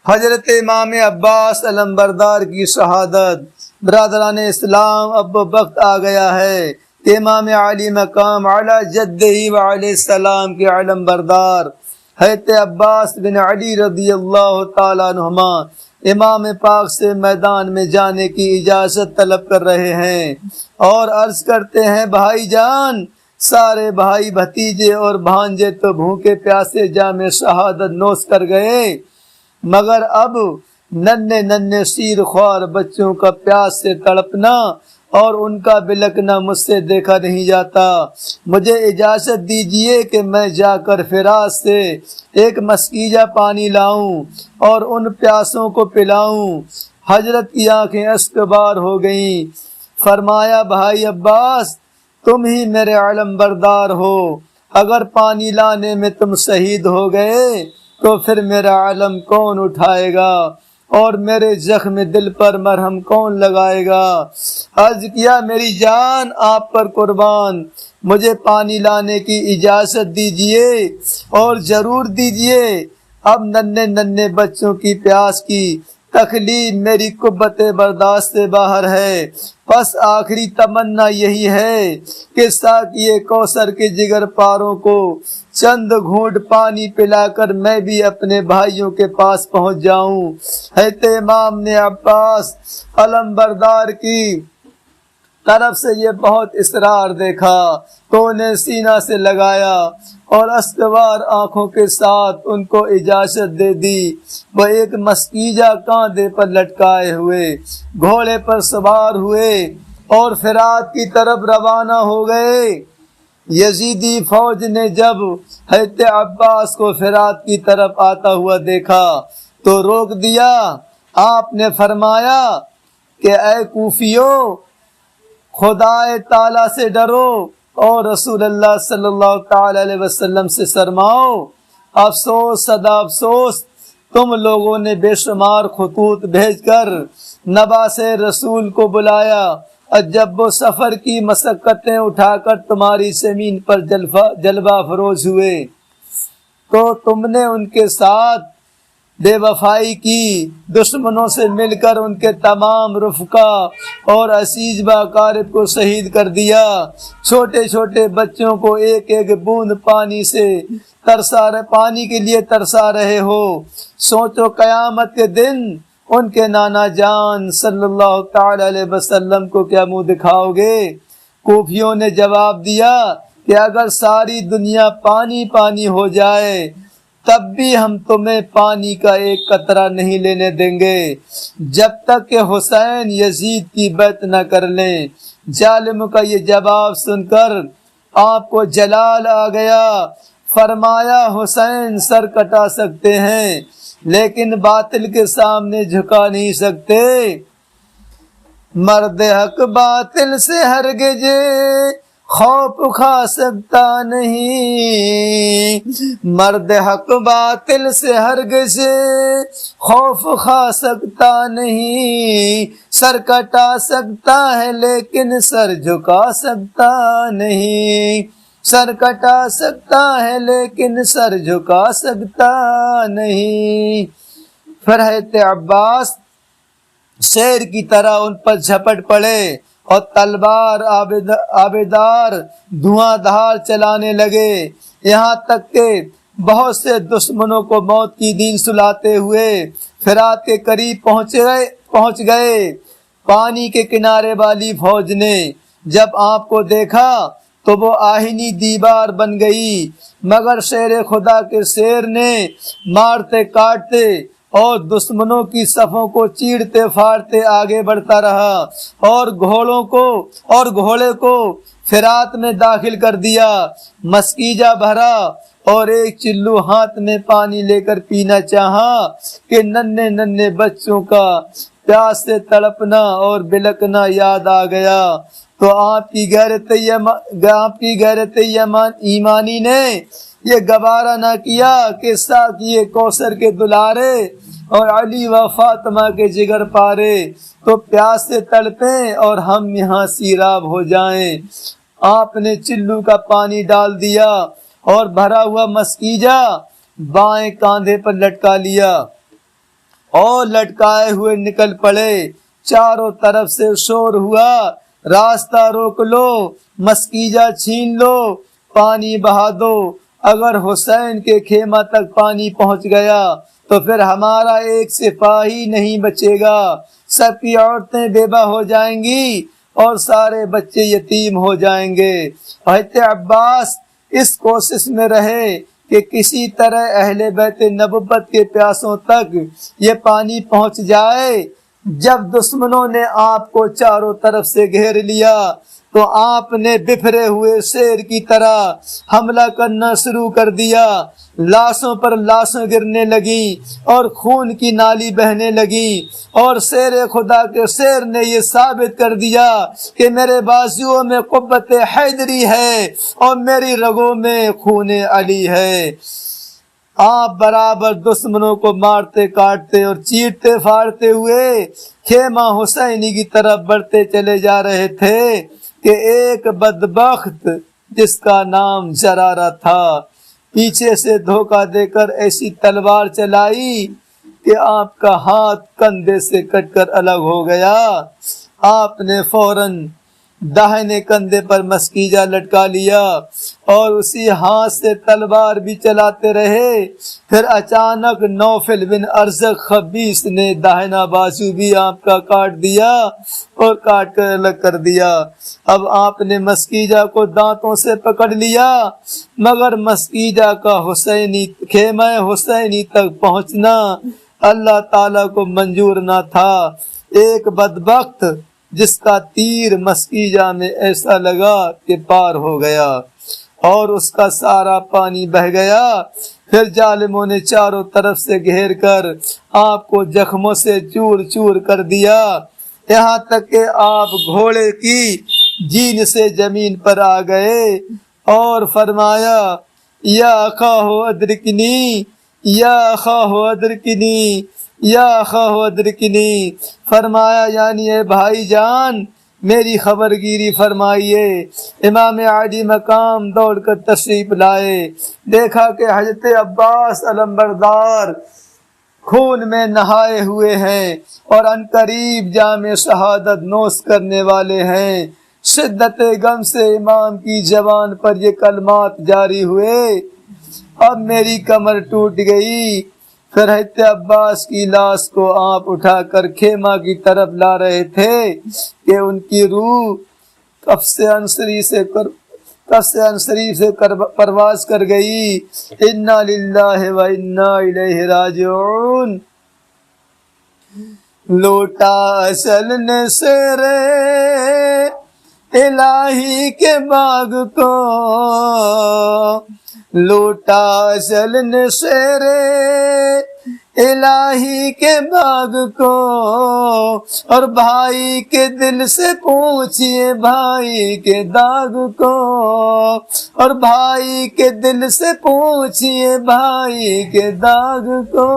حضرت امام عباس علمبردار کی شہادت۔ برادران اسلام، اب وقت آ گیا ہے کہ امام علی مقام علی جدہ و علیہ السلام کے علمبردار حضرت عباس بن علی رضی اللہ تعالیٰ عنہما امام پاک سے میدان میں جانے کی اجازت طلب کر رہے ہیں اور عرض کرتے ہیں، بھائی جان، سارے بھائی بھتیجے اور بھانجے تو بھوکے پیاسے جام شہادت نوش کر گئے، مگر اب ننھے ننھے شیر خوار بچوں کا پیاس سے تڑپنا اور ان کا بلکنا مجھ سے دیکھا نہیں جاتا۔ مجھے اجازت دیجیے کہ میں جا کر فراز سے ایک مسکیجہ پانی لاؤں اور ان پیاسوں کو پلاؤں۔ حضرت کی آنکھیں اشکبار ہو گئیں۔ فرمایا، بھائی عباس، تم ہی میرے علمبردار ہو، اگر پانی لانے میں تم شہید ہو گئے تو پھر میرا علم کون اٹھائے گا اور میرے زخم دل پر مرہم کون لگائے گا؟ عرض کیا، میری جان آپ پر قربان، مجھے پانی لانے کی اجازت دیجیے اور ضرور دیجیے۔ اب ننھے ننھے بچوں کی پیاس کی تکلیف میری قوت برداشت سے باہر ہے، بس آخری تمنا یہی ہے کہ ساقیے کوثر کے جگر پاروں کو چند گھونٹ پانی پلا کر میں بھی اپنے بھائیوں کے پاس پہنچ جاؤں۔ حضرت امام نے عباس علمبردار کی طرف سے یہ بہت اصرار دیکھا تو انہیں سینہ سے لگایا اور استوار آنکھوں کے ساتھ ان کو اجازت دے دی۔ وہ ایک مسکیجہ کاندھے پر لٹکائے ہوئے گھوڑے پر سوار ہوئے اور فرات کی طرف روانہ ہو گئے۔ یزیدی فوج نے جب حضرت عباس کو فرات کی طرف آتا ہوا دیکھا تو روک دیا۔ آپ نے فرمایا کہ اے کوفیو، خدا تعالی سے ڈرو اور رسول اللہ صلی اللہ تعالی علیہ وسلم سے شرماؤ۔ افسوس صدا افسوس، تم لوگوں نے بے شمار خطوط بھیج کر نباس رسول کو بلایا، اور جب وہ سفر کی مشقتیں اٹھا کر تمہاری زمین پر جلوہ افروز ہوئے تو تم نے ان کے ساتھ بے وفائی کی، دشمنوں سے مل کر ان کے تمام رفقا اور عزیز و اقارب کو شہید کر دیا، چھوٹے چھوٹے بچوں کو ایک ایک بوند پانی کے لیے ترسا رہے ہو۔ سوچو قیامت کے دن ان کے نانا جان صلی اللہ تعالی علیہ وسلم کو کیا منہ دکھاؤ گے؟ کوفیوں نے جواب دیا کہ اگر ساری دنیا پانی پانی ہو جائے تب بھی ہم تمہیں پانی کا ایک قطرہ نہیں لینے دیں گے جب تک کہ حسین یزید کی بیعت نہ کر لیں۔ ظالم کا یہ جواب سن کر آپ کو جلال آ گیا۔ فرمایا، حسین سر کٹا سکتے ہیں لیکن باطل کے سامنے جھکا نہیں سکتے۔ مرد حق باطل سے ہرگز خوف کھا سکتا نہیں، مرد حق باطل سے ہرگز خوف کھا سکتا نہیں، سر کٹا سکتا ہے لیکن سر جھکا سکتا نہیں، سر کٹا سکتا ہے لیکن سر جھکا سکتا نہیں۔ پھر حضرت عباس شیر کی طرح ان پر جھپٹ پڑے اور تلوار آبدار دھواں دھار چلانے لگے، یہاں تک کہ بہت سے دشمنوں کو موت کی نیند سلاتے ہوئے فرات کے قریب پہنچ گئے۔ پانی کے کنارے والی فوج نے جب آپ کو دیکھا تو وہ آہنی دیوار بن گئی، مگر شیر خدا کے شیر نے مارتے کاٹتے اور دشمنوں کی صفوں کو چیرتے پھاڑتے آگے بڑھتا رہا اور گھوڑے کو فرات میں داخل کر دیا۔ مسکیجہ بھرا اور ایک چلو ہاتھ میں پانی لے کر پینا چاہا کہ ننھے ننھے بچوں کا پیاس سے تڑپنا اور بلکنا یاد آ گیا تو آپ کی غیرت ایمانی نے یہ گوارا نہ کیا کہ ساقیے کوثر کے دلارے اور علی و فاطمہ کے جگر پارے تو پیاس سے تڑپیں اور ہم یہاں سیراب ہو جائیں۔ آپ نے چلو کا پانی ڈال دیا اور بھرا ہوا مسکیجہ بائیں کاندھے پر لٹکا لیا اور لٹکائے ہوئے نکل پڑے۔ چاروں طرف سے شور ہوا، راستہ روک لو، مسکیجہ چھین لو، پانی بہا دو۔ اگر حسین کے خیمہ تک پانی پہنچ گیا تو پھر ہمارا ایک سپاہی نہیں بچے گا، سب کی عورتیں بیوہ ہو جائیں گی اور سارے بچے یتیم ہو جائیں گے۔ حضرت عباس اس کوشش میں رہے کہ کسی طرح اہل بیت نبوت کے پیاسوں تک یہ پانی پہنچ جائے۔ جب دشمنوں نے آپ کو چاروں طرف سے گھیر لیا تو آپ نے بفرے ہوئے شیر کی طرح حملہ کرنا شروع کر دیا۔ لاشوں پر لاشیں گرنے لگیں اور خون کی نالی بہنے لگی، اور شیر خدا کے شیر نے یہ ثابت کر دیا کہ میرے بازوؤں میں قوت حیدری ہے اور میری رگوں میں خون علی ہے۔ آپ برابر دشمنوں کو مارتے کاٹتے اور چیرتے پھاڑتے ہوئے خیمہ حسینی کی طرف بڑھتے چلے جا رہے تھے کہ ایک بدبخت جس کا نام جرارہ تھا پیچھے سے دھوکہ دے کر ایسی تلوار چلائی کہ آپ کا ہاتھ کندھے سے کٹ کر الگ ہو گیا۔ آپ نے فوراً داہنے کندھے پر مسکیجہ لٹکا لیا اور اسی ہاتھ سے تلوار بھی چلاتے رہے۔ پھر اچانک نوفل بن ارزق خبیث نے داہنا بازو بھی آپ کا کاٹ دیا اور کاٹ کر الگ کر دیا۔ اب آپ نے مسکیجہ کو دانتوں سے پکڑ لیا، مگر مسکیجہ کا حسینی خیمہ حسینی تک پہنچنا اللہ تعالیٰ کو منظور نہ تھا۔ ایک بدبخت جس کا تیر مسکیجہ میں ایسا لگا کہ پار ہو گیا اور اس کا سارا پانی بہہ گیا۔ پھر ظالموں نے چاروں طرف سے گھیر کر آپ کو زخموں سے چور چور کر دیا، یہاں تک کہ آپ گھوڑے کی جین سے زمین پر آ گئے اور فرمایا یا اخاہ ادرکنی، یا اخاہ ادرکنی، یا اخاہ ادرکنی، فرمایا یعنی اے بھائی جان میری خبر گیری فرمائیے۔ امام علی مقام دوڑ کر تشریف لائے، دیکھا کہ حضرت عباس علمبردار خون میں نہائے ہوئے ہیں اور عنقریب جام شہادت نوش کرنے والے ہیں۔ شدت غم سے امام کی زبان پر یہ کلمات جاری ہوئے، اب میری کمر ٹوٹ گئی۔ پھر حضرت عباس کی لاش کو آپ اٹھا کر خیمہ کی طرف لا رہے تھے کہ ان کی روح قفص عنصری سے پرواز کر گئی۔ انا للہ و انا الیہ راجعون۔ لوٹا اصل نے سرے الہی کے باغ کو، لوٹا اصل نے سرے الہی کے باغ کو، اور بھائی کے دل سے پوچھئے بھائی کے داغ کو، اور بھائی کے دل سے پوچھئے بھائی کے داغ کو۔